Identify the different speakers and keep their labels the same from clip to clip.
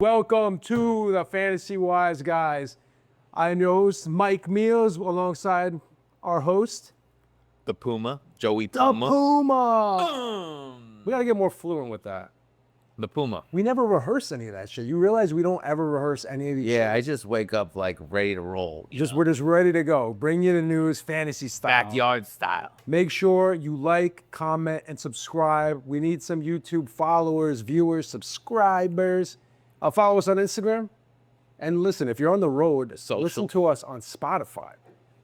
Speaker 1: Welcome to the Fantasy Wise Guys. I'm your host, Mike Meals, alongside our host,
Speaker 2: The Puma, Joey
Speaker 1: the
Speaker 2: Puma.
Speaker 1: Puma. We gotta get more fluent with that.
Speaker 2: The Puma.
Speaker 1: We never rehearse any of that shit. You realize we don't ever rehearse any of these
Speaker 2: Yeah, I
Speaker 1: shits?
Speaker 2: just wake up like ready to roll.
Speaker 1: We're just ready to go. Bring you the news, fantasy style.
Speaker 2: Backyard style.
Speaker 1: Make sure you like, comment, and subscribe. We need some YouTube followers, viewers, subscribers. Follow us on Instagram. And listen, if you're on the road, listen to us on Spotify.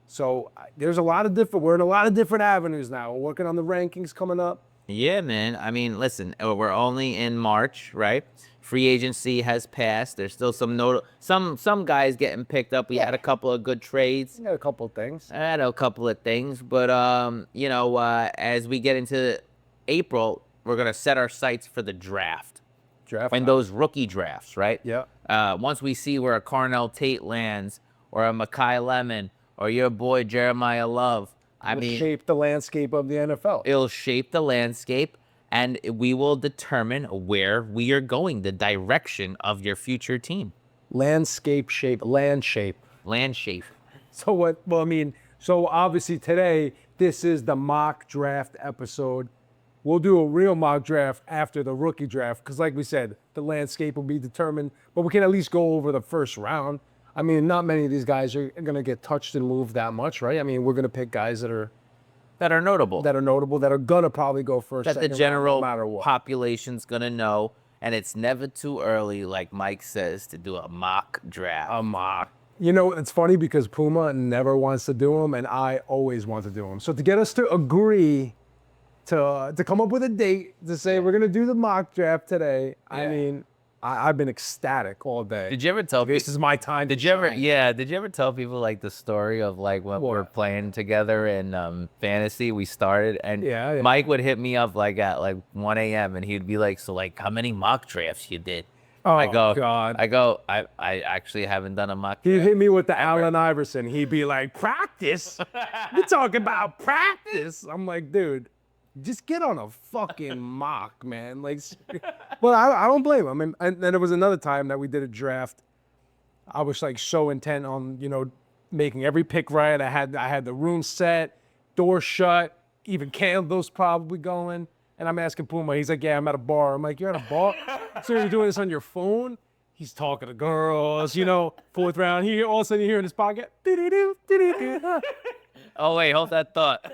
Speaker 1: So there's a lot of different, we're in a lot of different avenues now. We're working on the rankings coming up.
Speaker 2: Yeah, man. I mean, listen, we're only in March, right? Free agency has passed. There's still some guys getting picked up. We had a couple of good trades.
Speaker 1: We got a couple of things.
Speaker 2: I had a couple of things, but as we get into April, we're gonna set our sights for the draft. And those rookie drafts, right?
Speaker 1: Yeah.
Speaker 2: Once we see where a Carnell Tate lands, or a Mekhi Lemon, or your boy Jeremiah Love,
Speaker 1: It'll shape the landscape of the NFL.
Speaker 2: It'll shape the landscape, and we will determine where we are going, the direction of your future team.
Speaker 1: Landscape shape, land shape.
Speaker 2: Land shape.
Speaker 1: So what? Well, I mean, so obviously today, this is the mock draft episode. We'll do a real mock draft after the rookie draft because, like we said, the landscape will be determined. But we can at least go over the first round. I mean, not many of these guys are going to get touched and moved that much, right? I mean, we're going to pick guys that are
Speaker 2: notable.
Speaker 1: that are going to probably go first.
Speaker 2: That the
Speaker 1: second
Speaker 2: general
Speaker 1: round, no matter what.
Speaker 2: population's going to know. And it's never too early, like Mike says, to do a mock draft.
Speaker 1: A mock. You know, it's funny because Puma never wants to do them, and I always want to do them. So to get us to agree to come up with a date to say we're going to do the mock draft today, I mean, I've been ecstatic all day.
Speaker 2: Did you ever tell people?
Speaker 1: This is my time.
Speaker 2: Did you ever tell people like the story of like when we're playing together in fantasy? We started and Mike would hit me up like at like 1 a.m. and he'd be like, "So like, how many mock drafts you did?"
Speaker 1: Oh,
Speaker 2: God. I actually haven't done a mock draft.
Speaker 1: He'd hit me with the Allen Iverson. He'd be like, "Practice? We're talking about practice." I'm like, dude, just get on a fucking mock, man. Like, well, I don't blame him. I mean, and then there was another time that we did a draft. I was like so intent on, making every pick right. I had the room set, door shut, even candles probably going. And I'm asking Puma, he's like, "Yeah, I'm at a bar." I'm like, "You're at a bar? So you're doing this on your phone?" He's talking to girls, fourth round. All of a sudden you hear in his pocket, "Doo-doo-doo,
Speaker 2: Oh wait, hold that thought.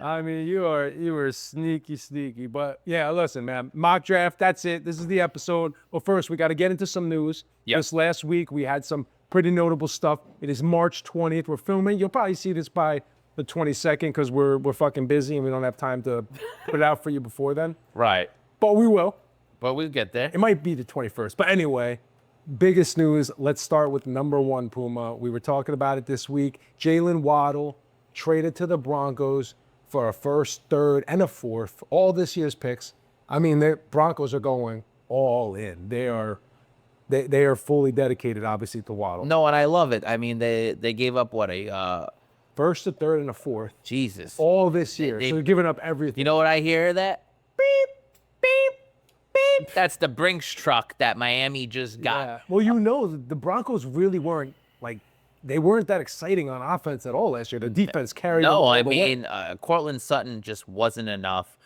Speaker 1: I mean, you were sneaky. But yeah, listen, man, mock draft, that's it. This is the episode. But first, we got to get into some news.
Speaker 2: Yep.
Speaker 1: This last week, we had some pretty notable stuff. It is March 20th. We're filming. You'll probably see this by the 22nd because we're fucking busy and we don't have time to put it out for you before then.
Speaker 2: Right.
Speaker 1: But we will.
Speaker 2: But we'll get there.
Speaker 1: It might be the 21st. But anyway, biggest news. Let's start with number one, Puma. We were talking about it this week. Jaylen Waddle traded to the Broncos for a first, third, and a fourth. All this year's picks. I mean, the Broncos are going all in. They are fully dedicated, obviously, to Waddle.
Speaker 2: No, and I love it. I mean, they gave up what
Speaker 1: first, a third, and a fourth.
Speaker 2: Jesus.
Speaker 1: All this year. So they're giving up everything.
Speaker 2: You know what I hear that? Beep, beep, beep. That's the Brinks truck that Miami just got.
Speaker 1: Yeah. Well, the Broncos really weren't they weren't that exciting on offense at all last year. The defense carried them all the way.
Speaker 2: Cortland Sutton just wasn't enough.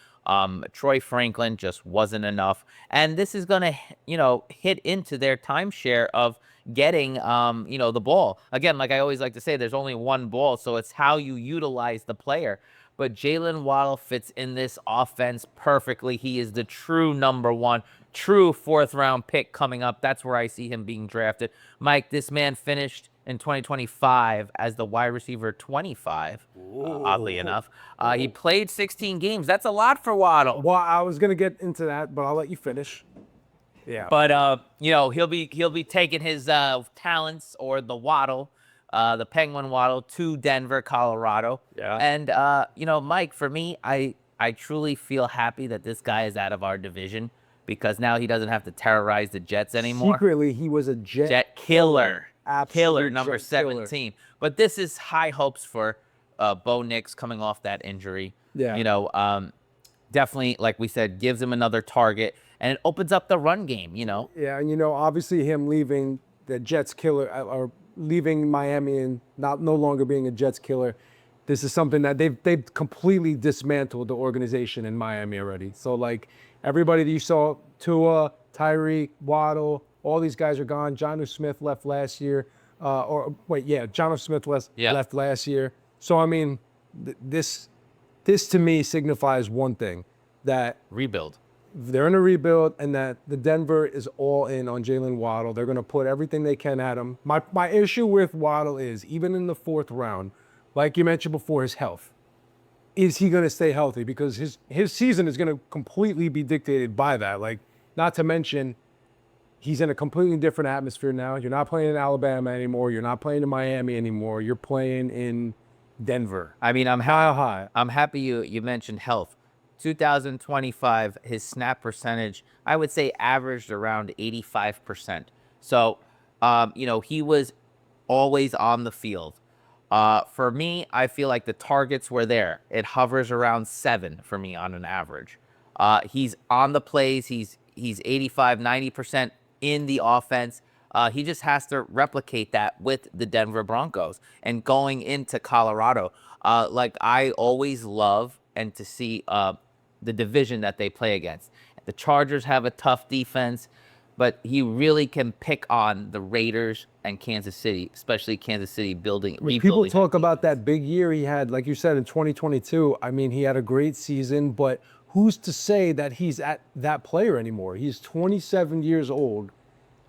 Speaker 2: Troy Franklin just wasn't enough. And this is going to, hit into their timeshare of getting, the ball. Again, like I always like to say, there's only one ball, so it's how you utilize the player. But Jaylen Waddle fits in this offense perfectly. He is the true number one, true fourth-round pick coming up. That's where I see him being drafted. Mike, this man finished in 2025 as the wide receiver 25, oddly enough. He played 16 games. That's a lot for Waddle.
Speaker 1: Well, I was going to get into that, but I'll let you finish. Yeah.
Speaker 2: But, he'll be taking his talents or the Waddle, the Penguin Waddle, to Denver, Colorado.
Speaker 1: Yeah.
Speaker 2: And, Mike, for me, I truly feel happy that this guy is out of our division because now he doesn't have to terrorize the Jets anymore.
Speaker 1: Secretly, he was a Jet
Speaker 2: killer.
Speaker 1: Absolute
Speaker 2: Killer, number
Speaker 1: Jet
Speaker 2: 17. But this is high hopes for Bo Nix coming off that injury.
Speaker 1: Yeah.
Speaker 2: Definitely, like we said, gives him another target. and it opens up the run game.
Speaker 1: Yeah, and obviously him leaving the Jets killer or leaving Miami and no longer being a Jets killer, this is something that they've completely dismantled the organization in Miami already. So like everybody that you saw, Tua, Tyreek, Waddle, all these guys are gone. Jonnu Smith left last year. Jonnu Smith left last year. So I mean, this to me signifies one thing, that
Speaker 2: Rebuild.
Speaker 1: they're in a rebuild, and that the Denver is all in on Jaylen Waddle. They're going to put everything they can at him. My issue with Waddle is, even in the 4th round, like you mentioned before, his health. Is he going to stay healthy? Because his season is going to completely be dictated by that. Like, not to mention, he's in a completely different atmosphere now. You're not playing in Alabama anymore. You're not playing in Miami anymore. You're playing in Denver.
Speaker 2: I mean,
Speaker 1: I'm
Speaker 2: happy you mentioned health. 2025, his snap percentage, I would say, averaged around 85%. So, he was always on the field. For me, I feel like the targets were there. It hovers around 7 for me on an average. He's on the plays. He's 85, 90% in the offense. He just has to replicate that with the Denver Broncos. And going into Colorado, like I always love and to see the division that they play against. The Chargers have a tough defense, but he really can pick on the Raiders and Kansas City, especially Kansas City rebuilding.
Speaker 1: People talk about that big year he had, like you said, in 2022. I mean, he had a great season, but who's to say that he's at that player anymore? He's 27 years old.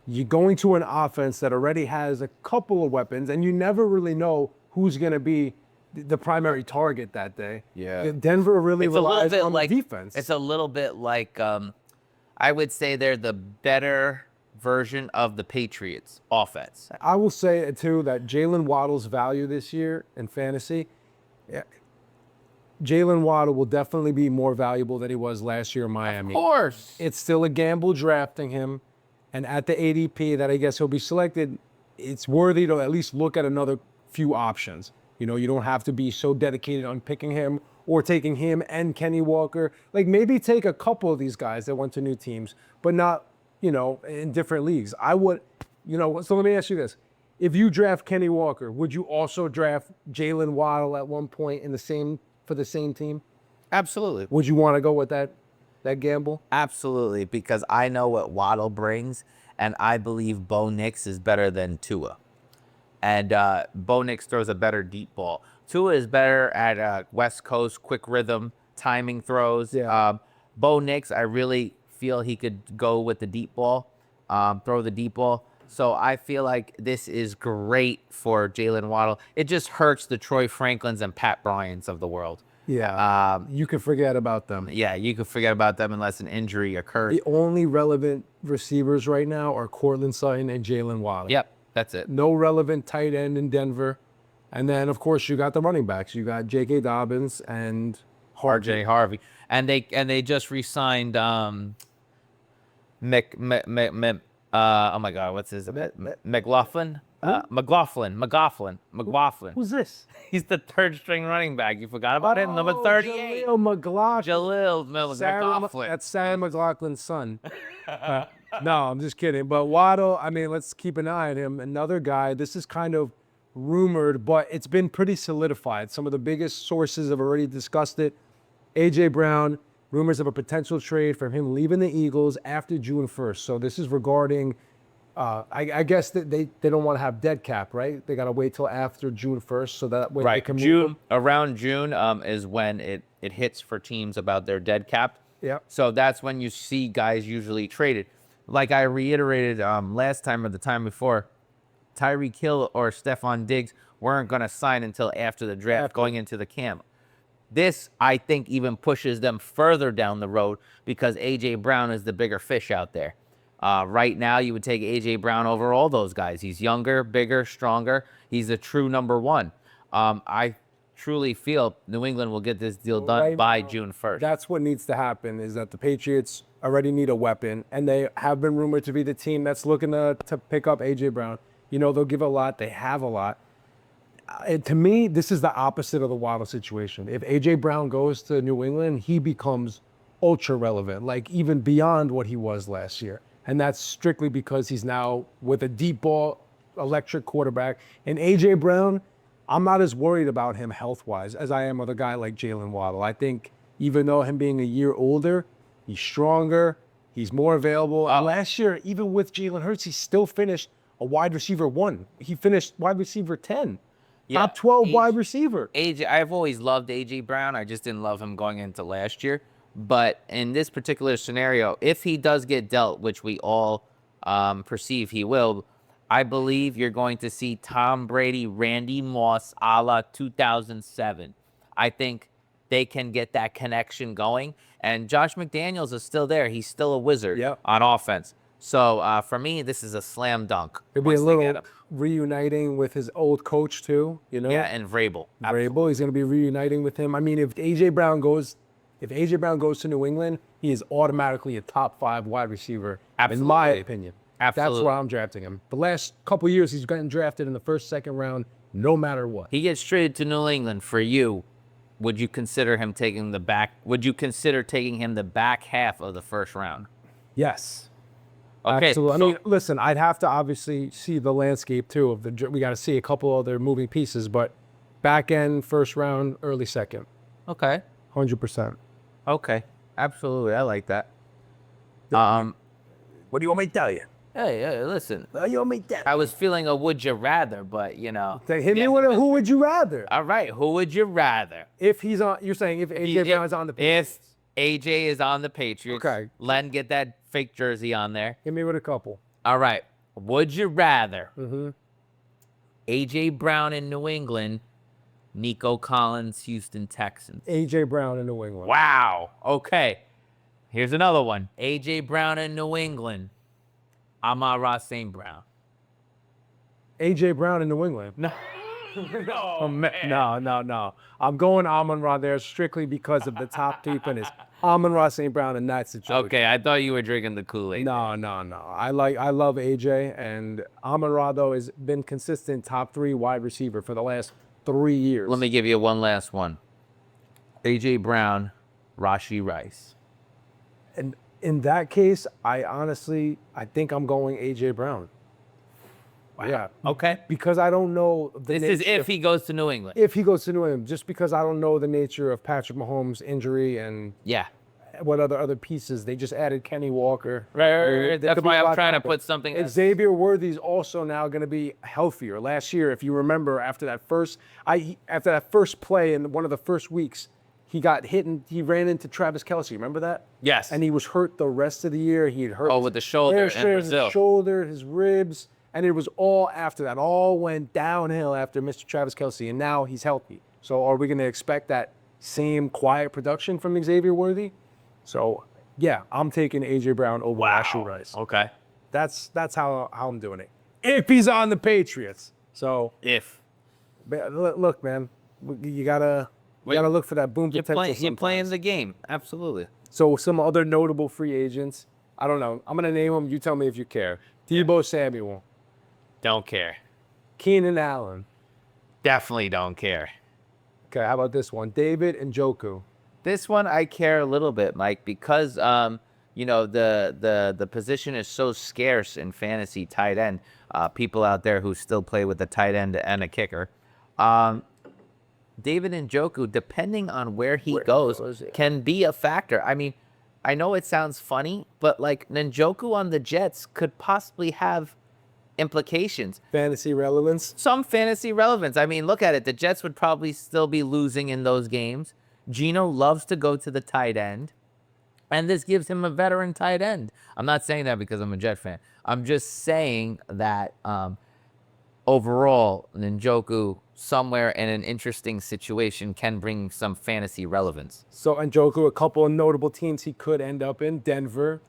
Speaker 1: You're going to an offense that already has a couple of weapons, and you never really know who's going to be the primary target that day.
Speaker 2: Yeah.
Speaker 1: Denver really relies on defense.
Speaker 2: It's a little bit like, I would say they're the better version of the Patriots offense.
Speaker 1: I will say, too, that Jaylen Waddle's value this year in fantasy, Jaylen Waddle will definitely be more valuable than he was last year in Miami.
Speaker 2: Of course.
Speaker 1: It's still a gamble drafting him. And at the ADP that I guess he'll be selected, it's worthy to at least look at another few options. You don't have to be so dedicated on picking him or taking him and Kenny Walker. Like, maybe take a couple of these guys that went to new teams, but not, in different leagues. I would, so let me ask you this. If you draft Kenny Walker, would you also draft Jaylen Waddle at one point for the same team?
Speaker 2: Absolutely.
Speaker 1: Would you want to go with that gamble?
Speaker 2: Absolutely, because I know what Waddle brings, and I believe Bo Nix is better than Tua. And Bo Nix throws a better deep ball. Tua is better at West Coast, quick rhythm, timing throws.
Speaker 1: Yeah.
Speaker 2: Bo Nix, I really feel he could go with the deep ball, throw the deep ball. So I feel like this is great for Jaylen Waddle. It just hurts the Troy Franklins and Pat Bryants of the world.
Speaker 1: Yeah. You can forget about them.
Speaker 2: Yeah, you can forget about them unless an injury occurs.
Speaker 1: The only relevant receivers right now are Courtland Sutton and Jaylen Waddle.
Speaker 2: Yep, that's it.
Speaker 1: No relevant tight end in Denver. And then, of course, you got the running backs. You got J.K. Dobbins and
Speaker 2: RJ Harvey. And they just re-signed oh my God, what's his McLaughlin? McLaughlin.
Speaker 1: Who's this?
Speaker 2: He's the 3rd string running back. You forgot about him? Number 38. Jaleel McLaughlin.
Speaker 1: That's Sam McLaughlin's son. No, I'm just kidding. But Waddle, I mean, let's keep an eye on him. Another guy, this is kind of rumored, but it's been pretty solidified. Some of the biggest sources have already discussed it. A.J. Brown, rumors of a potential trade from him leaving the Eagles after June 1st. So this is regarding, I guess that they don't want to have dead cap, right? They got to wait till after June 1st so that way they can move.
Speaker 2: Around June is when it hits for teams about their dead cap.
Speaker 1: Yeah.
Speaker 2: So that's when you see guys usually traded. Like I reiterated last time or the time before, Tyreek Hill or Stephon Diggs weren't going to sign until after the draft, going into the camp. This, I think, even pushes them further down the road because A.J. Brown is the bigger fish out there. Right now, you would take A.J. Brown over all those guys. He's younger, bigger, stronger. He's a true number one. I truly feel New England will get this deal done by June 1st.
Speaker 1: That's what needs to happen, is that the Patriots already need a weapon, and they have been rumored to be the team that's looking to pick up A.J. Brown. They'll give a lot. They have a lot. To me, this is the opposite of the Waddle situation. If A.J. Brown goes to New England, he becomes ultra relevant, like even beyond what he was last year. And that's strictly because he's now with a deep ball, electric quarterback. And A.J. Brown, I'm not as worried about him health-wise as I am with a guy like Jaylen Waddle. I think even though him being a year older, he's stronger, he's more available. Last year, even with Jalen Hurts, he still finished a wide receiver 1. He finished wide receiver 10.
Speaker 2: Yeah,
Speaker 1: Top 12 wide receiver.
Speaker 2: AJ, I've always loved AJ Brown. I just didn't love him going into last year. But in this particular scenario, if he does get dealt, which we all perceive he will, I believe you're going to see Tom Brady, Randy Moss, a la 2007. I think they can get that connection going. And Josh McDaniels is still there. He's still a wizard on offense. So for me, this is a slam dunk.
Speaker 1: It'll be a little reuniting with his old coach too, you know?
Speaker 2: Yeah, and Vrabel.
Speaker 1: Vrabel, he's going to be reuniting with him. I mean, if A.J. Brown goes to New England, he is automatically a top 5 wide receiver, in my opinion.
Speaker 2: Absolutely.
Speaker 1: That's why I'm drafting him. The last couple of years, he's gotten drafted in the first, second round, no matter what.
Speaker 2: He gets traded to New England for you. Would you consider him taking the back? Would you consider taking him the back half of the first round?
Speaker 1: Yes.
Speaker 2: Okay.
Speaker 1: Absolutely. I mean, listen, I'd have to obviously see the landscape too. We got to see a couple other moving pieces, but back end, first round, early second.
Speaker 2: Okay.
Speaker 1: 100%.
Speaker 2: Okay. Absolutely. I like that.
Speaker 1: What do you want me to tell you?
Speaker 2: Hey, listen.
Speaker 1: What do you want me to tell you?
Speaker 2: I was feeling a would you rather, but you know.
Speaker 1: Hit me with a who would you rather?
Speaker 2: All right. Who would you rather?
Speaker 1: If he's on, you're saying if A.J. Brown is on the Patriots.
Speaker 2: If AJ is on the Patriots,
Speaker 1: Okay.
Speaker 2: Len, get that fake jersey on there.
Speaker 1: Hit me with a couple.
Speaker 2: All right. Would you rather AJ Brown in New England, Nico Collins, Houston Texans?
Speaker 1: A.J. Brown in New England.
Speaker 2: Wow. Okay. Here's another one. AJ Brown in New England, Amon-Ra St. Brown.
Speaker 1: A.J. Brown in New England.
Speaker 2: No.
Speaker 1: No. I'm going Amon-Ra there strictly because of the top 3 finish. Amon-Ra St. Brown in that situation.
Speaker 2: Okay, I thought you were drinking the Kool-Aid.
Speaker 1: No. I love AJ, and Amon-Ra though has been consistent top 3 wide receiver for the last 3 years.
Speaker 2: Let me give you one last one. AJ Brown, Rashee Rice.
Speaker 1: And in that case, I think I'm going AJ Brown. Wow. Yeah.
Speaker 2: Okay.
Speaker 1: Because I don't know
Speaker 2: This is if he goes to New England.
Speaker 1: If he goes to New England, just because I don't know the nature of Patrick Mahomes' injury and what other pieces. They just added Kenny Walker.
Speaker 2: Right. That's why I'm trying to put something.
Speaker 1: And Xavier Worthy's also now going to be healthier. Last year, if you remember, after that first play in one of the first weeks, he got hit and he ran into Travis Kelce. Remember that?
Speaker 2: Yes.
Speaker 1: And he was hurt the rest of the year. He had hurt
Speaker 2: with the shoulder in Brazil.
Speaker 1: His shoulder, his ribs. And it was all after that. All went downhill after Mr. Travis Kelce, and now he's healthy. So are we going to expect that same quiet production from Xavier Worthy? So, yeah, I'm taking A.J. Brown over Rashee Rice.
Speaker 2: Okay.
Speaker 1: That's how I'm doing it. If he's on the Patriots. So look, man, you gotta look for that boom potential.
Speaker 2: You're playing the game. Absolutely.
Speaker 1: So some other notable free agents. I don't know. I'm gonna name them. You tell me if you care. Deebo Samuel.
Speaker 2: Don't care.
Speaker 1: Keenan Allen.
Speaker 2: Definitely don't care.
Speaker 1: Okay, how about this one? David Njoku.
Speaker 2: This one I care a little bit, Mike, because you know the position is so scarce in fantasy tight end. People out there who still play with a tight end and a kicker. David Njoku, depending on where he goes, can be a factor. I mean, I know it sounds funny, but like Njoku on the Jets could possibly have implications.
Speaker 1: Fantasy relevance?
Speaker 2: Some fantasy relevance. I mean, look at it. The Jets would probably still be losing in those games. Geno loves to go to the tight end, and this gives him a veteran tight end. I'm not saying that because I'm a Jet fan. I'm just saying that overall, Njoku, somewhere in an interesting situation, can bring some fantasy relevance.
Speaker 1: So Njoku, a couple of notable teams he could end up in: Denver,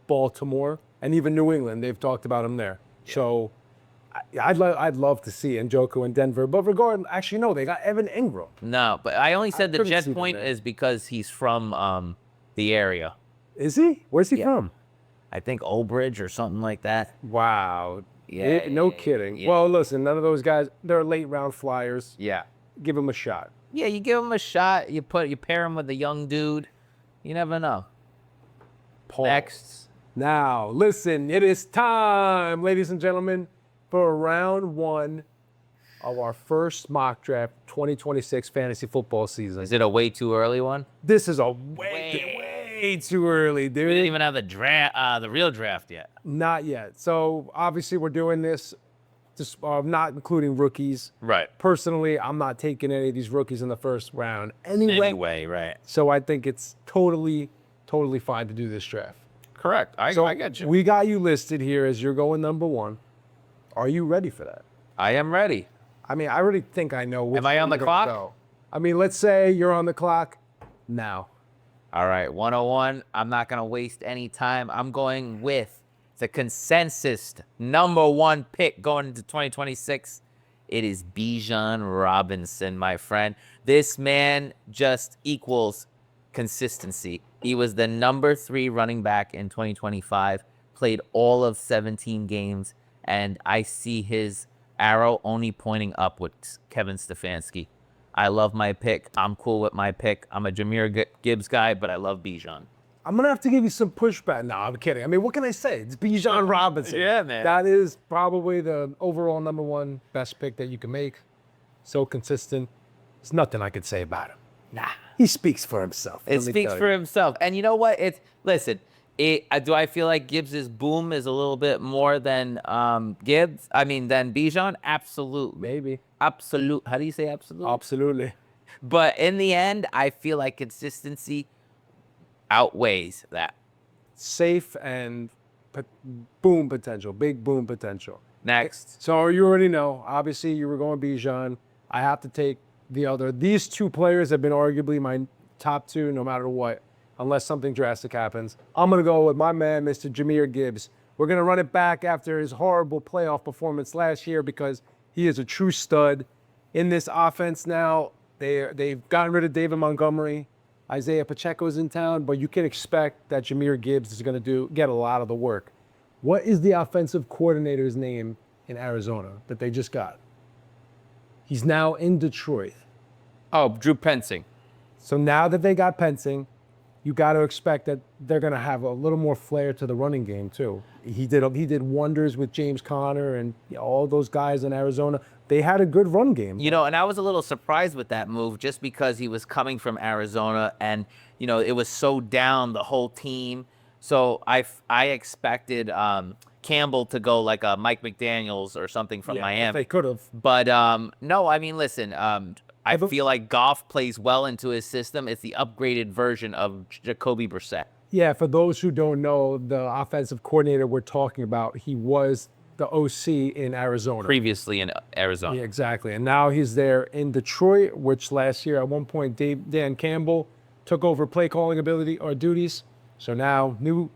Speaker 1: Baltimore, and even New England. They've talked about him there. So I'd love to see Njoku in Denver. But regardless, actually, no, they got Evan Ingram.
Speaker 2: No, but I only said the Jets point is because he's from the area.
Speaker 1: Is he? Where's he from?
Speaker 2: I think Old Bridge or something like that.
Speaker 1: Wow. Yeah. No kidding. Yeah. Well, listen, none of those guys, they're late round flyers.
Speaker 2: Yeah.
Speaker 1: Give him a shot.
Speaker 2: Yeah, you give him a shot. You pair him with a young dude. You never know.
Speaker 1: Pause.
Speaker 2: Next.
Speaker 1: Now, listen, it is time, ladies and gentlemen, for round 1 of our first mock draft 2026 fantasy football season.
Speaker 2: Is it a way too early one?
Speaker 1: This is a way too early, dude.
Speaker 2: We didn't even have the real draft yet.
Speaker 1: Not yet. So obviously we're doing this, just not including rookies.
Speaker 2: Right.
Speaker 1: Personally, I'm not taking any of these rookies in the first round
Speaker 2: Anyway, right.
Speaker 1: So I think it's totally fine to do this draft.
Speaker 2: Correct. I get you.
Speaker 1: We got you listed here as you're going number 1. Are you ready for that?
Speaker 2: I am ready.
Speaker 1: I mean, I already think I know.
Speaker 2: Am I on the clock?
Speaker 1: Go. I mean, let's say you're on the clock now.
Speaker 2: All right, 101. I'm not going to waste any time. I'm going with the consensus number 1 pick going into 2026. It is Bijan Robinson, my friend. This man just equals consistency. He was the number 3 running back in 2025, played all of 17 games, and I see his arrow only pointing up with Kevin Stefanski. I love my pick. I'm cool with my pick. I'm a Jahmyr Gibbs guy, but I love Bijan.
Speaker 1: I'm going to have to give you some pushback. No, I'm kidding. I mean, what can I say? It's Bijan Robinson.
Speaker 2: Yeah, man.
Speaker 1: That is probably the overall number 1 best pick that you can make. So consistent. There's nothing I could say about him.
Speaker 2: Nah.
Speaker 1: He speaks for himself.
Speaker 2: It speaks for himself. And you know what? Listen, do I feel like Gibbs' boom is a little bit more than than Bijan? Absolutely.
Speaker 1: Maybe.
Speaker 2: Absolute. How do you say absolute?
Speaker 1: Absolutely.
Speaker 2: But in the end, I feel like consistency outweighs that.
Speaker 1: Safe and boom potential. Big boom potential.
Speaker 2: Next.
Speaker 1: So you already know. Obviously, you were going Bijan. I have to take the other. These 2 players have been arguably my top 2 no matter what, unless something drastic happens. I'm going to go with my man, Mr. Jahmyr Gibbs. We're going to run it back after his horrible playoff performance last year because he is a true stud in this offense now. They've gotten rid of David Montgomery. Isaiah Pacheco's in town, but you can expect that Jahmyr Gibbs is going to get a lot of the work. What is the offensive coordinator's name in Arizona that they just got? He's now in Detroit.
Speaker 2: Oh, Drew Pensing.
Speaker 1: So now that they got Pensing, you got to expect that they're going to have a little more flair to the running game too. He did wonders with James Conner and all those guys in Arizona. They had a good run game.
Speaker 2: And I was a little surprised with that move just because he was coming from Arizona and, it was so down the whole team. So I expected Campbell to go like a Mike McDaniels or something from Miami.
Speaker 1: They could have.
Speaker 2: But no, I mean, listen, I feel like Goff plays well into his system. It's the upgraded version of Jacoby Brissett.
Speaker 1: Yeah, for those who don't know, the offensive coordinator we're talking about, he was the OC in Arizona.
Speaker 2: Previously in Arizona.
Speaker 1: Yeah, exactly. And now he's there in Detroit, which last year at one point Dan Campbell took over play calling ability or duties. So now new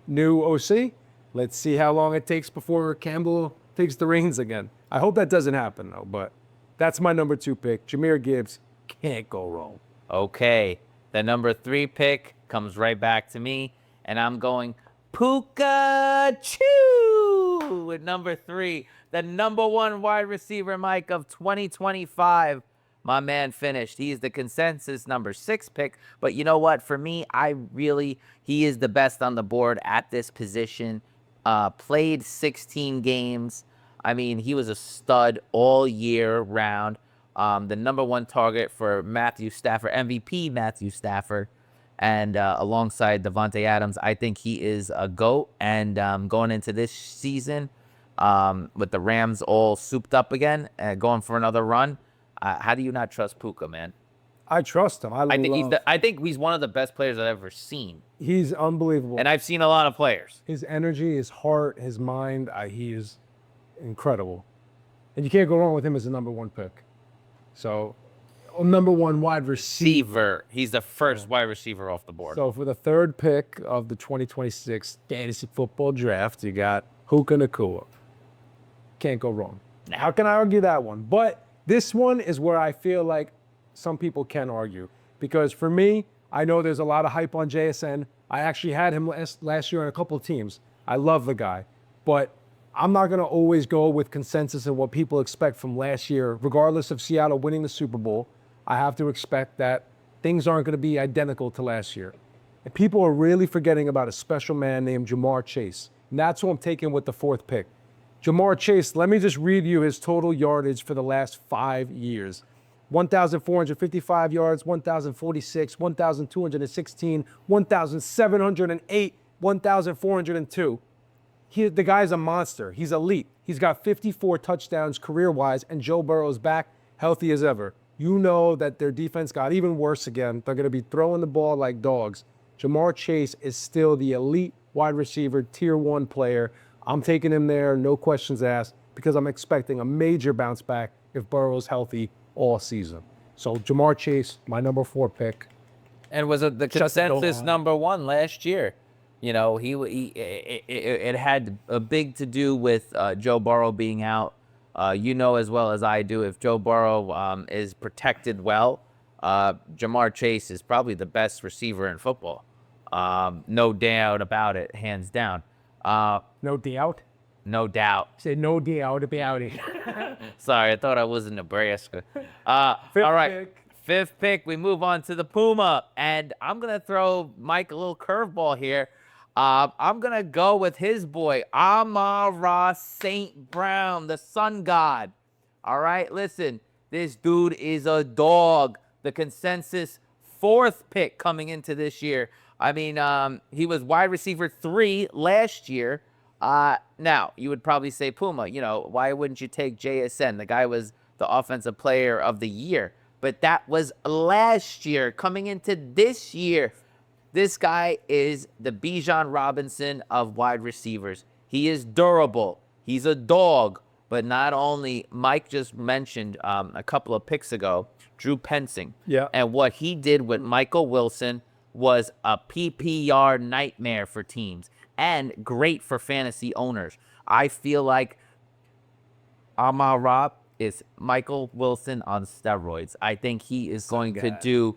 Speaker 1: OC. Let's see how long it takes before Campbell takes the reins again. I hope that doesn't happen though, but that's my number 2 pick. Jahmyr Gibbs, can't go wrong.
Speaker 2: Okay, the number 3 pick comes right back to me, and I'm going Puka Nacua with number 3, the number 1 wide receiver, Mike, of 2025. My man finished. He is the consensus number 6 pick, but you know what? For me, he is the best on the board at this position. Played 16 games. I mean, he was a stud all year round. The number 1 target for Matthew Stafford, MVP Matthew Stafford, and alongside Devontae Adams, I think he is a GOAT. And going into this season, with the Rams all souped up again, going for another run, how do you not trust Puka, man?
Speaker 1: I trust him.
Speaker 2: I think he's one of the best players I've ever seen.
Speaker 1: He's unbelievable.
Speaker 2: And I've seen a lot of players.
Speaker 1: His energy, his heart, his mind, he is incredible. And you can't go wrong with him as a number 1 pick. So, number 1 wide receiver.
Speaker 2: He's the first wide receiver off the board.
Speaker 1: So, for the 3rd pick of the 2026 fantasy football draft, you got Puka Nacua. Can't go wrong. How can I argue that one? But this one is where I feel like some people can argue. Because for me, I know there's a lot of hype on JSN. I actually had him last year on a couple of teams. I love the guy. But I'm not going to always go with consensus and what people expect from last year. Regardless of Seattle winning the Super Bowl, I have to expect that things aren't going to be identical to last year. And people are really forgetting about a special man named Ja'Marr Chase. And that's who I'm taking with the 4th pick. Ja'Marr Chase, let me just read you his total yardage for the last 5 years. 1,455 yards, 1,046, 1,216, 1,708, 1,402. The guy's a monster. He's elite. He's got 54 touchdowns career-wise, and Joe Burrow's back, healthy as ever. You know that their defense got even worse again. They're going to be throwing the ball like dogs. Ja'Marr Chase is still the elite wide receiver, tier 1 player. I'm taking him there, no questions asked, because I'm expecting a major bounce back if Burrow's healthy all season. So Ja'Marr Chase, my number 4 pick.
Speaker 2: And was the consensus number 1 last year. You know, it had a big to do with Joe Burrow being out. You know as well as I do, if Joe Burrow is protected well, Ja'Marr Chase is probably the best receiver in football. No doubt about it, hands down.
Speaker 1: No doubt?
Speaker 2: No doubt.
Speaker 1: Say no doubt about it.
Speaker 2: Sorry, I thought I was in Nebraska. All right, 5th pick. We move on to the Puma, and I'm gonna throw Mike a little curveball here. I'm gonna go with his boy Amon-Ra St. Brown, the Sun God. All right, listen, this dude is a dog. The consensus 4th pick coming into this year. I mean, he was wide receiver 3 last year. Now, you would probably say, Puma, you know, why wouldn't you take JSN? The guy was the offensive player of the year. But that was last year. Coming into this year, this guy is the Bijan Robinson of wide receivers. He is durable. He's a dog. But not only, Mike just mentioned a couple of picks ago, Drew Pensing.
Speaker 1: Yeah.
Speaker 2: And what he did with Michael Wilson was a PPR nightmare for teams and great for fantasy owners. I feel like Amon-Ra is Michael Wilson on steroids. I think he is going to do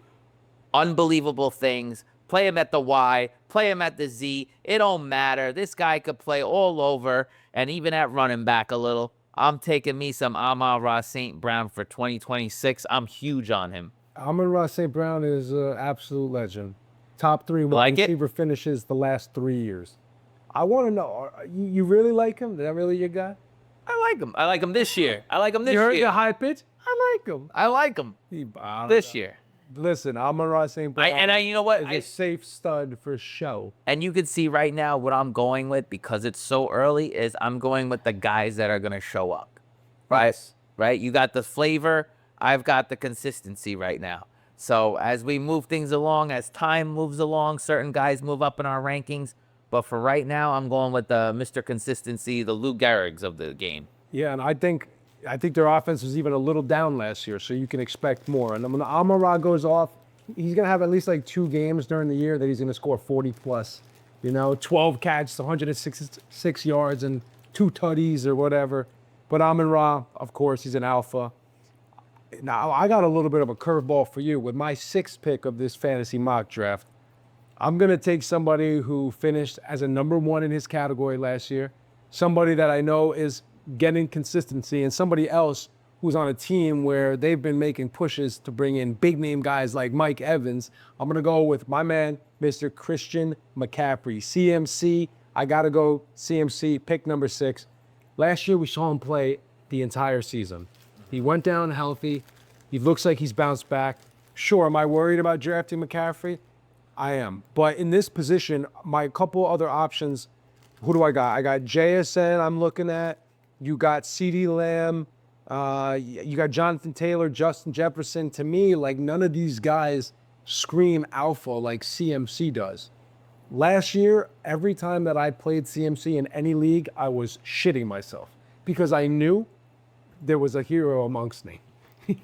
Speaker 2: unbelievable things. Play him at the Y, play him at the Z. It don't matter. This guy could play all over and even at running back a little. I'm taking me some Amon-Ra St. Brown for 2026. I'm huge on him.
Speaker 1: Amon-Ra St. Brown is an absolute legend. Top 3 wide receiver finishes the last 3 years. I want to know, you really like him? Is that really your guy?
Speaker 2: I like him. I like him this year. I like him this year.
Speaker 1: You heard the high pitch? I like him.
Speaker 2: I like him this year.
Speaker 1: Listen, Amon-Ra St. Brown
Speaker 2: you know what?
Speaker 1: is a safe stud for show.
Speaker 2: And you can see right now what I'm going with, because it's so early, is I'm going with the guys that are going to show up. Right?
Speaker 1: Yes.
Speaker 2: Right? You got the flavor. I've got the consistency right now. So as we move things along, as time moves along, certain guys move up in our rankings. But for right now, I'm going with the Mr. Consistency, the Lou Gehrig's of the game.
Speaker 1: Yeah, and I think their offense was even a little down last year, so you can expect more. And when Amon-Ra goes off, he's going to have at least like 2 games during the year that he's going to score 40+. You know, 12 catches, 166 yards, and 2 tutties or whatever. But Amon-Ra, of course, he's an alpha. Now, I got a little bit of a curveball for you. With my 6th pick of this fantasy mock draft, I'm going to take somebody who finished as a number 1 in his category last year, somebody that I know is getting consistency, and somebody else who's on a team where they've been making pushes to bring in big-name guys like Mike Evans. I'm going to go with my man, Mr. Christian McCaffrey. CMC, I got to go CMC, pick number 6. Last year, we saw him play the entire season. He went down healthy. He looks like he's bounced back. Sure, am I worried about drafting McCaffrey? I am. But in this position, my couple other options, who do I got? I got JSN I'm looking at. You got Ceedee Lamb. You got Jonathan Taylor, Justin Jefferson. To me, like, none of these guys scream alpha like CMC does. Last year, every time that I played CMC in any league, I was shitting myself because I knew there was a hero amongst me.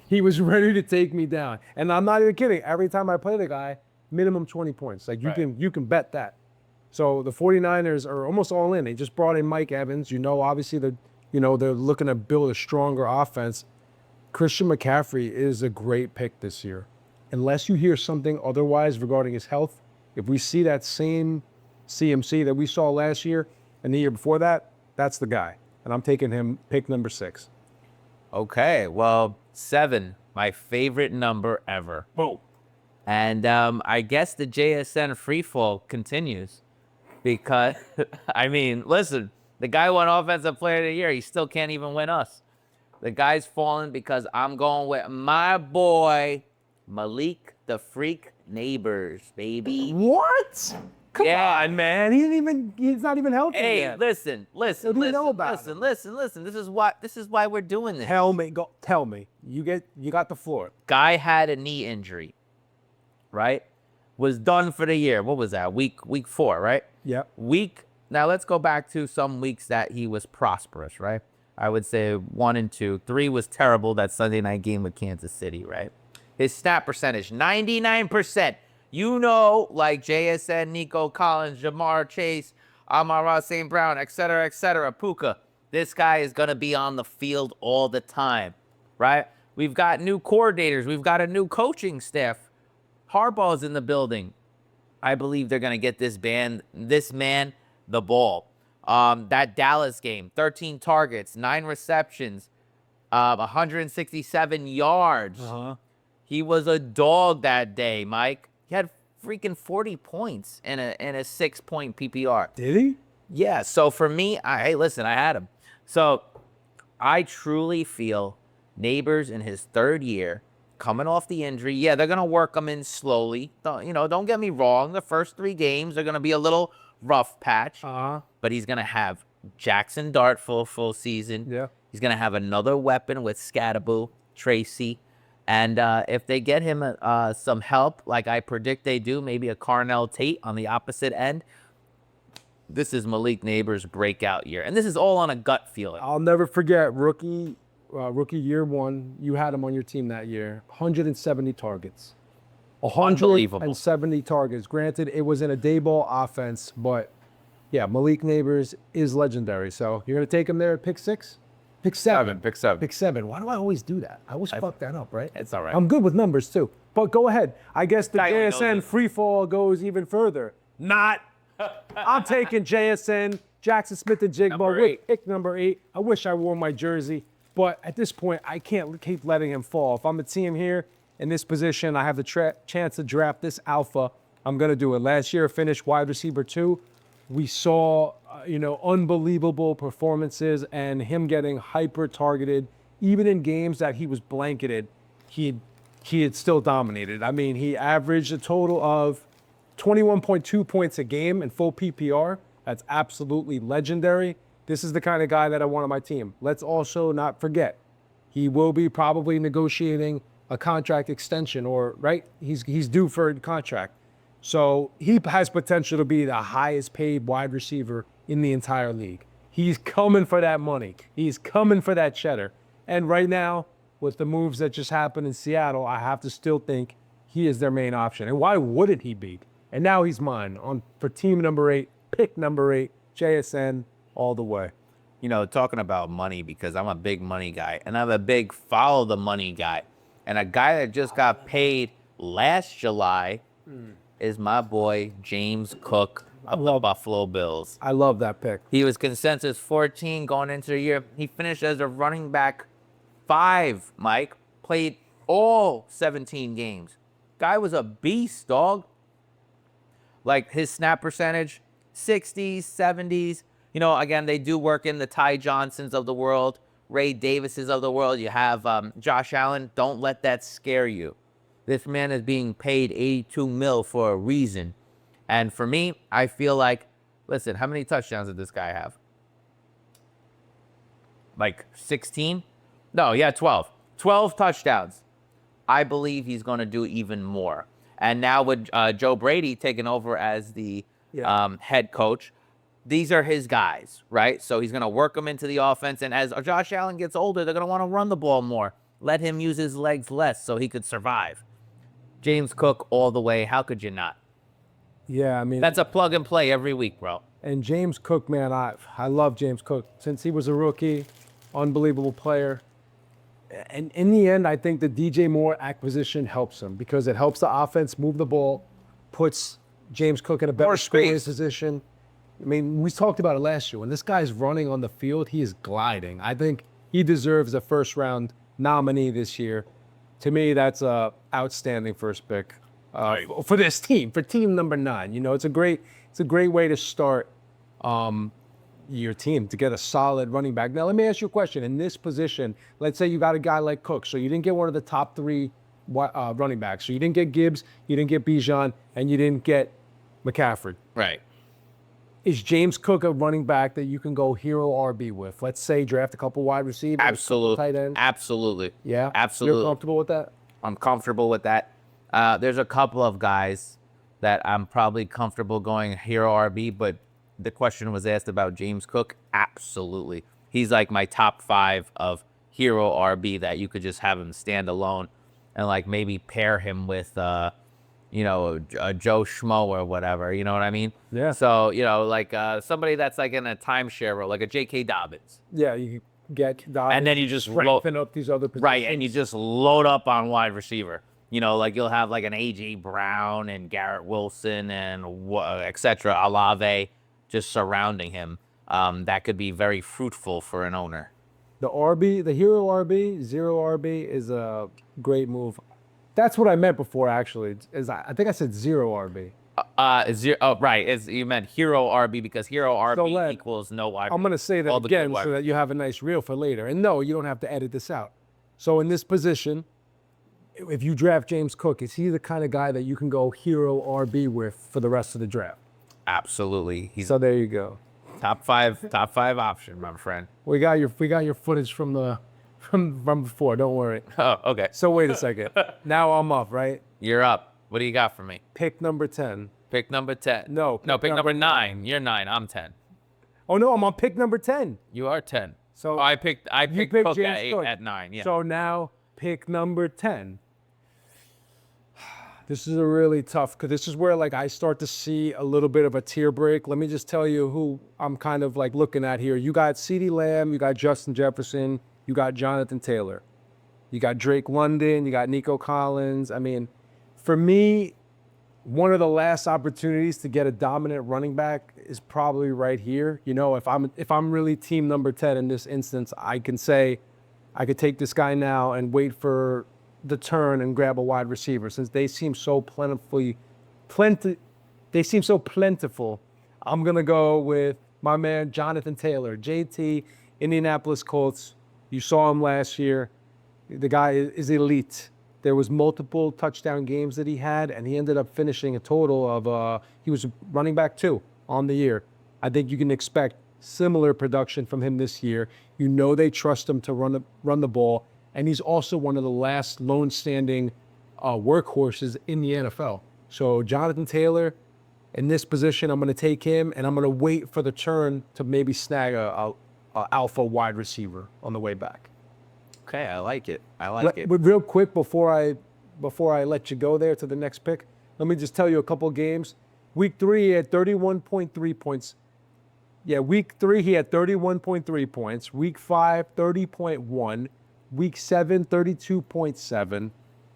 Speaker 1: He was ready to take me down. And I'm not even kidding. Every time I play the guy, minimum 20 points. Like, you can bet that. So the 49ers are almost all in. They just brought in Mike Evans. You know, obviously, they're looking to build a stronger offense. Christian McCaffrey is a great pick this year. Unless you hear something otherwise regarding his health, if we see that same CMC that we saw last year and the year before that, that's the guy. And I'm taking him, pick number 6.
Speaker 2: Okay, well, 7, my favorite number ever.
Speaker 1: Boom.
Speaker 2: And I guess the JSN freefall continues because, I mean, listen, the guy won Offensive Player of the Year. He still can't even win us. The guy's falling because I'm going with my boy, Malik the Freak Nabers, baby.
Speaker 1: What? Come on, man. He's not even healthy
Speaker 2: Hey,
Speaker 1: yet.
Speaker 2: listen.
Speaker 1: What do you know about
Speaker 2: listen. This is why we're doing this.
Speaker 1: Tell me. You got the floor.
Speaker 2: Guy had a knee injury, right? Was done for the year. What was that? Week 4, right?
Speaker 1: Yep.
Speaker 2: Now let's go back to some weeks that he was prosperous, right? I would say 1 and 2. 3 was terrible. That Sunday night game with Kansas City, right? His snap percentage, 99%. You know, like JSN, Nico Collins, Jamar Chase, Amon-Ra St. Brown, etc., Puka. This guy is going to be on the field all the time, right? We've got new coordinators. We've got a new coaching staff. Harbaugh's in the building. I believe they're going to get this man the ball. That Dallas game, 13 targets, 9 receptions, 167 yards. He was a dog that day, Mike. He had freaking 40 points in a 6-point PPR.
Speaker 1: Did he?
Speaker 2: Yeah. So for me, hey, listen, I had him. So I truly feel Nabers in his 3rd year, coming off the injury. Yeah, they're gonna work him in slowly. Don't get me wrong. The first 3 games are gonna be a little rough patch. But he's gonna have Jackson Dart full season.
Speaker 1: Yeah.
Speaker 2: He's gonna have another weapon with Scattaboo, Tracy. And if they get him some help, like I predict they do, maybe a Carnell Tate on the opposite end, this is Malik Nabers' breakout year. And this is all on a gut feeling.
Speaker 1: I'll never forget rookie year 1. You had him on your team that year. 170 targets. 170 targets. Granted, it was in a day ball offense, but yeah, Malik Nabers is legendary. So you're going to take him there at pick 6? Pick 7.
Speaker 3: Pick 7.
Speaker 1: Pick 7. Why do I always do that? I always fuck that up, right?
Speaker 2: It's all right.
Speaker 1: I'm good with numbers too. But go ahead. I guess the
Speaker 2: Guy only knows
Speaker 1: JSN
Speaker 2: it.
Speaker 1: free fall goes even further. Not. I'm taking JSN, Jaxon Smith-Njigba
Speaker 3: Number
Speaker 1: with
Speaker 3: 8.
Speaker 1: pick number 8. I wish I wore my jersey, but at this point, I can't keep letting him fall. If I'm a team here in this position, I have the chance to draft this alpha, I'm going to do it. Last year, finished wide receiver 2. We saw, unbelievable performances and him getting hyper targeted. Even in games that he was blanketed, he had still dominated. I mean, he averaged a total of 21.2 points a game in full PPR. That's absolutely legendary. This is the kind of guy that I want on my team. Let's also not forget, he will be probably negotiating a contract extension, right? He's due for a contract. So he has potential to be the highest paid wide receiver in the entire league. He's coming for that money. He's coming for that cheddar. And right now, with the moves that just happened in Seattle, I have to still think he is their main option. And why wouldn't he be? And now he's mine for team number 8, pick number 8, JSN all the way.
Speaker 2: Talking about money, because I'm a big money guy and I'm a big follow the money guy. And a guy that just got paid last July is my boy, James Cook of the Buffalo Bills.
Speaker 1: I love that pick.
Speaker 2: He was consensus 14 going into the year. He finished as a running back 5, Mike. Played all 17 games. Guy was a beast, dog. Like his snap percentage, 60s, 70s. Again, they do work in the Ty Johnsons of the world, Ray Davises of the world. You have Josh Allen. Don't let that scare you. This man is being paid $82 million for a reason. And for me, I feel like, listen, how many touchdowns did this guy have? Like 16? No, yeah, 12. 12 touchdowns. I believe he's going to do even more. And now with Joe Brady taking over as the head coach, these are his guys, right? So he's going to work them into the offense. And as Josh Allen gets older, they're going to want to run the ball more. Let him use his legs less so he could survive. James Cook all the way. How could you not?
Speaker 1: Yeah, I mean,
Speaker 2: That's a plug and play every week, bro.
Speaker 1: and James Cook, man, I love James Cook. Since he was a rookie, unbelievable player. And in the end, I think the DJ Moore acquisition helps him because it helps the offense move the ball, puts James Cook in a better scoring position. I mean, we talked about it last year. When this guy's running on the field, he is gliding. I think he deserves a first-round nominee this year. To me, that's a outstanding first pick. for this team, for team number 9. You know, it's a great way to start your team, to get a solid running back. Now, let me ask you a question. In this position, let's say you got a guy like Cook, so you didn't get one of the top 3 running backs. So you didn't get Gibbs, you didn't get Bijan, and you didn't get McCaffrey.
Speaker 2: Right.
Speaker 1: Is James Cook a running back that you can go hero RB with? Let's say draft a couple wide receivers,
Speaker 2: Absolutely.
Speaker 1: tight ends.
Speaker 2: Absolutely.
Speaker 1: Yeah?
Speaker 2: Absolutely.
Speaker 1: You're comfortable with that?
Speaker 2: I'm comfortable with that. There's a couple of guys that I'm probably comfortable going hero RB, but the question was asked about James Cook. Absolutely. He's like my top 5 of hero RB that you could just have him stand alone and like maybe pair him with, you know, a Joe Schmo or whatever. You know what I mean?
Speaker 1: Yeah.
Speaker 2: So, you know, like somebody that's like in a timeshare role, like a J.K. Dobbins.
Speaker 1: Yeah, you get Dobbins,
Speaker 2: And then you just
Speaker 1: strengthen up these other positions.
Speaker 2: Right, and you just load up on wide receiver. You know, like you'll have like an A.J. Brown and Garrett Wilson and et cetera, Alave just surrounding him. That could be very fruitful for an owner.
Speaker 1: The RB, the hero RB, zero RB is a great move. That's what I meant before, actually. I think I said zero RB.
Speaker 2: Right. You meant hero RB because hero RB equals no wide.
Speaker 1: I'm going to say that again so that you have a nice reel for later. And no, you don't have to edit this out. So in this position, if you draft James Cook, is he the kind of guy that you can go hero RB with for the rest of the draft?
Speaker 2: Absolutely.
Speaker 1: So there you go.
Speaker 2: Top five option, my friend.
Speaker 1: We got your footage from before. Don't worry.
Speaker 2: Oh, okay.
Speaker 1: So wait a second. Now I'm up, right?
Speaker 2: You're up. What do you got for me?
Speaker 1: Pick number 10.
Speaker 2: Pick number 10.
Speaker 1: No.
Speaker 2: Pick number 9. You're 9. I'm 10.
Speaker 1: Oh no, I'm on pick number 10.
Speaker 2: You are 10.
Speaker 1: So
Speaker 2: I picked Cook
Speaker 1: James Cook
Speaker 2: at 9. Yeah.
Speaker 1: So now pick number 10. This is a really tough, because this is where like I start to see a little bit of a tear break. Let me just tell you who I'm kind of like looking at here. You got Ceedee Lamb, you got Justin Jefferson, you got Jonathan Taylor, you got Drake London, you got Nico Collins. I mean, for me, one of the last opportunities to get a dominant running back is probably right here. You know, if I'm really team number 10 in this instance, I can say I could take this guy now and wait for the turn and grab a wide receiver, since they seem so plentiful. I'm gonna go with my man Jonathan Taylor, JT, Indianapolis Colts. You saw him last year. The guy is elite. There was multiple touchdown games that he had, and he ended up finishing a total of he was running back 2 on the year. I think you can expect similar production from him this year. You know they trust him to run the ball. And he's also one of the last lone standing workhorses in the NFL. So Jonathan Taylor, in this position, I'm going to take him, and I'm going to wait for the turn to maybe snag a alpha wide receiver on the way back.
Speaker 2: Okay, I like it. But
Speaker 1: real quick, before I let you go there to the next pick, let me just tell you a couple games. Week 3, he had 31.3 points. Yeah, week 3, he had 31.3 points. Week 5, 30.1. Week 7, 32.7.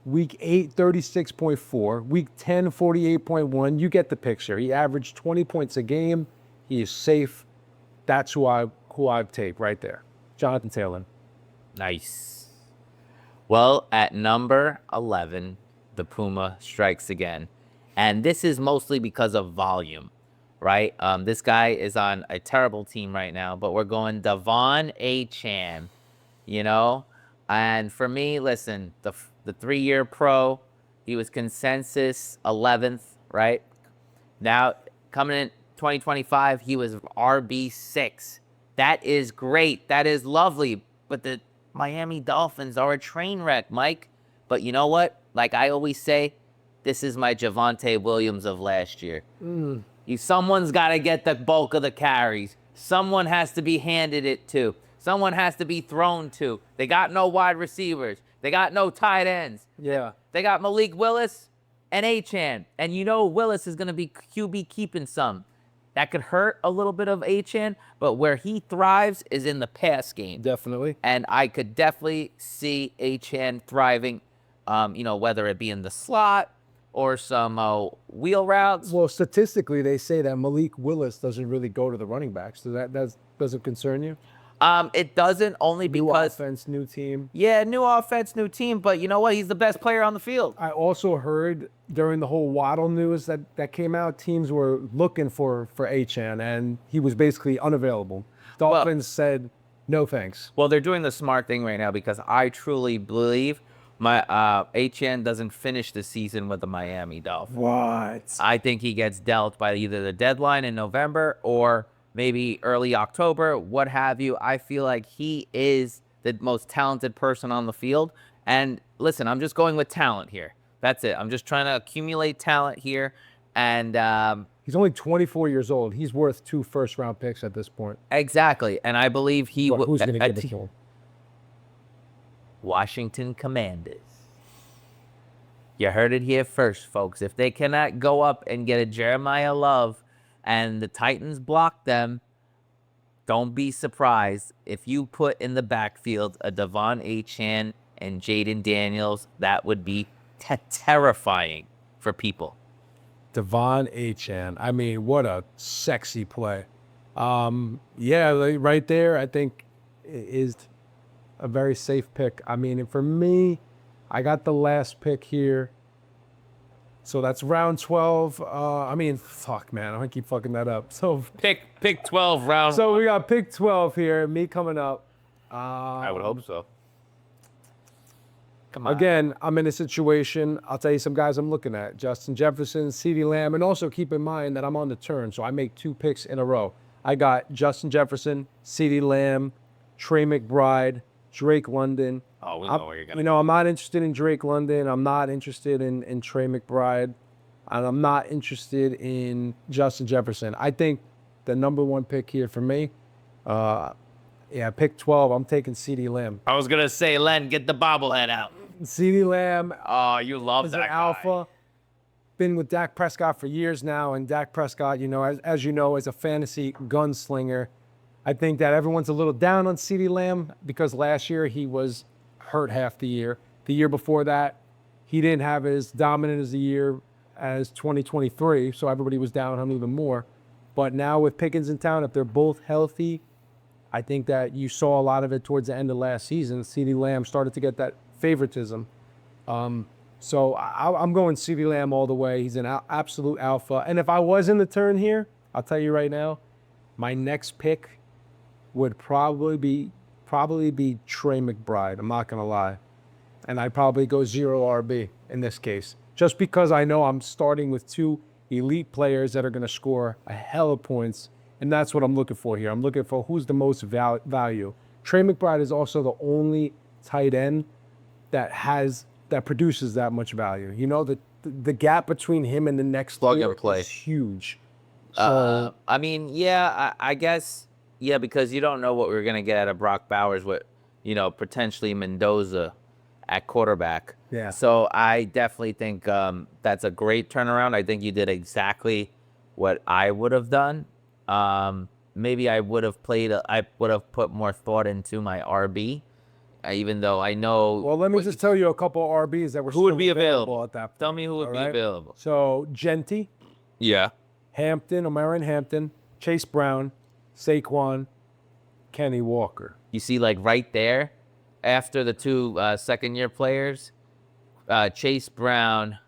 Speaker 1: Week 8, 36.4. Week 10, 48.1. You get the picture. He averaged 20 points a game. He is safe. That's who I've take right there. Jonathan Taylor.
Speaker 2: Nice. Well, at number 11, the Puma strikes again. And this is mostly because of volume, right? This guy is on a terrible team right now, but we're going De'Von Achane, you know? And for me, listen, the 3-year pro, he was consensus 11th, right? Now, coming in 2025, he was RB6. That is great. That is lovely. But the Miami Dolphins are a train wreck, Mike. But you know what? Like I always say, this is my Javonte Williams of last year. Someone's got to get the bulk of the carries. Someone has to be handed it to. Someone has to be thrown to. They got no wide receivers. They got no tight ends.
Speaker 1: Yeah.
Speaker 2: They got Malik Willis and Achane. And you know Willis is going to be QB keeping some. That could hurt a little bit of Achane, but where he thrives is in the pass game.
Speaker 1: Definitely.
Speaker 2: And I could definitely see Achane thriving, whether it be in the slot or some wheel routes.
Speaker 1: Well, statistically, they say that Malik Willis doesn't really go to the running backs. Does that concern you?
Speaker 2: It doesn't, only
Speaker 1: New
Speaker 2: because
Speaker 1: offense, new team.
Speaker 2: yeah, new offense, new team, but you know what? He's the best player on the field.
Speaker 1: I also heard during the whole Waddle news that came out, teams were looking for Achane, and he was basically unavailable. Dolphins said, no thanks.
Speaker 2: Well, they're doing the smart thing right now because I truly believe my Achane doesn't finish the season with the Miami Dolphins.
Speaker 1: What?
Speaker 2: I think he gets dealt by either the deadline in November or maybe early October, what have you. I feel like he is the most talented person on the field. And listen, I'm just going with talent here. That's it. I'm just trying to accumulate talent here. And
Speaker 1: he's only 24 years old. He's worth 2 first-round picks at this point.
Speaker 2: exactly. And I believe he will.
Speaker 1: Who's going to give it to him?
Speaker 2: Washington Commanders. You heard it here first, folks. If they cannot go up and get a Jeremiah Love and the Titans block them, don't be surprised if you put in the backfield a De'Von Achane and Jaden Daniels. That would be terrifying for people.
Speaker 1: De'Von Achane. I mean, what a sexy play. Yeah, right there, I think is a very safe pick. I mean, and for me, I got the last pick here. So that's round 12. I mean, fuck, man. I'm going to keep fucking that up. So
Speaker 2: Pick 12 round.
Speaker 1: So we got pick 12 here. Me coming up.
Speaker 2: I would hope so. Come on.
Speaker 1: Again, I'm in a situation. I'll tell you some guys I'm looking at. Justin Jefferson, Ceedee Lamb. And also keep in mind that I'm on the turn. So I make 2 picks in a row. I got Justin Jefferson, Ceedee Lamb, Trey McBride, Drake London.
Speaker 2: Oh, we know where you're going to
Speaker 1: You know, I'm not interested in Drake London. I'm not interested in Trey McBride. And I'm not interested in Justin Jefferson. I think the number 1 pick here for me, pick 12, I'm taking Ceedee Lamb.
Speaker 2: I was going to say, Len, get the bobblehead out.
Speaker 1: Ceedee Lamb.
Speaker 2: Oh, you love
Speaker 1: is
Speaker 2: that
Speaker 1: an
Speaker 2: guy.
Speaker 1: alpha. Been with Dak Prescott for years now. And Dak Prescott, you know, as you know, is a fantasy gunslinger. I think that everyone's a little down on Ceedee Lamb because last year he was hurt half the year. The year before that, he didn't have as dominant as a year as 2023, so everybody was down on him even more. But now with Pickens in town, if they're both healthy, I think that you saw a lot of it towards the end of last season. Ceedee Lamb started to get that favoritism. So I'm going Ceedee Lamb all the way. He's an absolute alpha. And if I was in the turn here, I'll tell you right now, my next pick would probably be Trey McBride. I'm not gonna lie, and I'd probably go 0 RB in this case, just because I know I'm starting with 2 elite players that are gonna score a hell of points, and that's what I'm looking for here. I'm looking for who's the most value. Trey McBride is also the only tight end that produces that much value. You know, the gap between him and the next
Speaker 2: Plug
Speaker 1: player
Speaker 2: and play
Speaker 1: is huge. So,
Speaker 2: I mean, yeah, I guess. Yeah, because you don't know what we're going to get out of Brock Bowers with, you know, potentially Mendoza at quarterback.
Speaker 1: Yeah.
Speaker 2: So I definitely think that's a great turnaround. I think you did exactly what I would have done. Maybe I would have put more thought into my RB, even though I know.
Speaker 1: Well, let me just tell you a couple of RBs that were
Speaker 2: Who would be available
Speaker 1: at that point.
Speaker 2: Tell me who would be available.
Speaker 1: So Genty,
Speaker 2: Yeah.
Speaker 1: Hampton, O'Marion Hampton, Chase Brown, Saquon, Kenny Walker.
Speaker 2: You see, like right there, after the 2 second-year players, Chase Brown,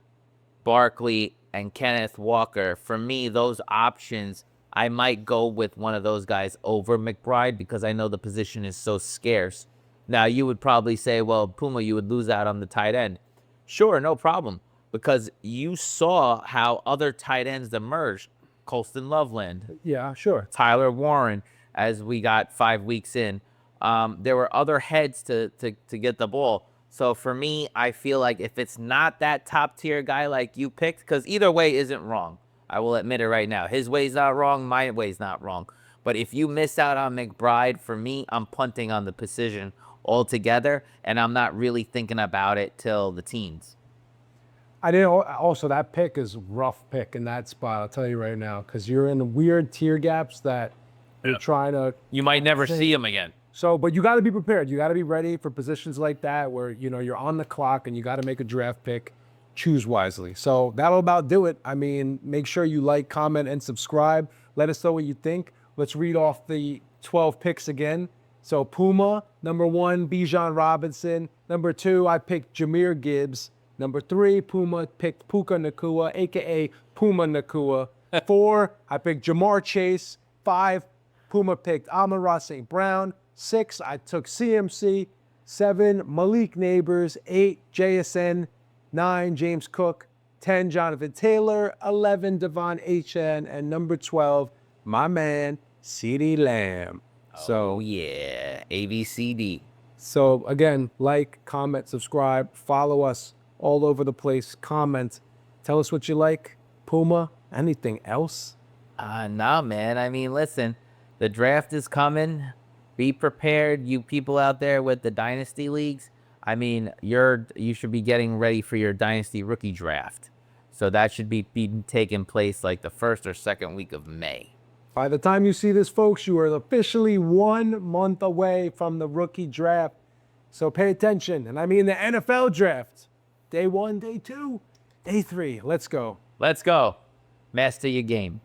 Speaker 2: Barkley, and Kenneth Walker. For me, those options, I might go with one of those guys over McBride because I know the position is so scarce. Now, you would probably say, well, Puma, you would lose out on the tight end. Sure, no problem, because you saw how other tight ends emerged. Colston Loveland.
Speaker 1: Yeah, sure.
Speaker 2: Tyler Warren, as we got 5 weeks in. There were other heads to get the ball. So for me, I feel like if it's not that top tier guy like you picked, because either way isn't wrong. I will admit it right now. His way's not wrong. My way's not wrong. But if you miss out on McBride, for me, I'm punting on the position altogether, and I'm not really thinking about it till the teens.
Speaker 1: I didn't. Also, that pick is rough pick in that spot. I'll tell you right now, because you're in weird tier gaps that you're trying to.
Speaker 2: You might never see him again.
Speaker 1: So, but you got to be prepared. You got to be ready for positions like that where you know you're on the clock and you got to make a draft pick. Choose wisely. So that'll about do it. I mean, make sure you like, comment, and subscribe. Let us know what you think. Let's read off the 12 picks again. So Puma, number 1, Bijan Robinson. Number 2, I picked Jahmyr Gibbs. Number 3, Puma picked Puka Nacua, a.k.a. Puma Nacua. 4, I picked Jamar Chase. 5, Puma picked Amon-Ra St. Brown. 6, I took CMC. 7, Malik Nabers. 8, JSN. 9, James Cook. 10, Jonathan Taylor. 11, De'Von Achane. And number 12, my man, Ceedee Lamb.
Speaker 2: Oh, yeah. ABCD.
Speaker 1: So again, like, comment, subscribe, follow us all over the place. Comment. Tell us what you like. Puma, anything else?
Speaker 2: Nah, man. I mean, listen, the draft is coming. Be prepared, you people out there with the dynasty leagues. I mean, you should be getting ready for your dynasty rookie draft. So that should be taking place like the 1st or 2nd week of May.
Speaker 1: By the time you see this, folks, you are officially 1 month away from the rookie draft. So pay attention. And I mean the NFL draft. Day 1, day 2, day 3. Let's go.
Speaker 2: Let's go. Master your game.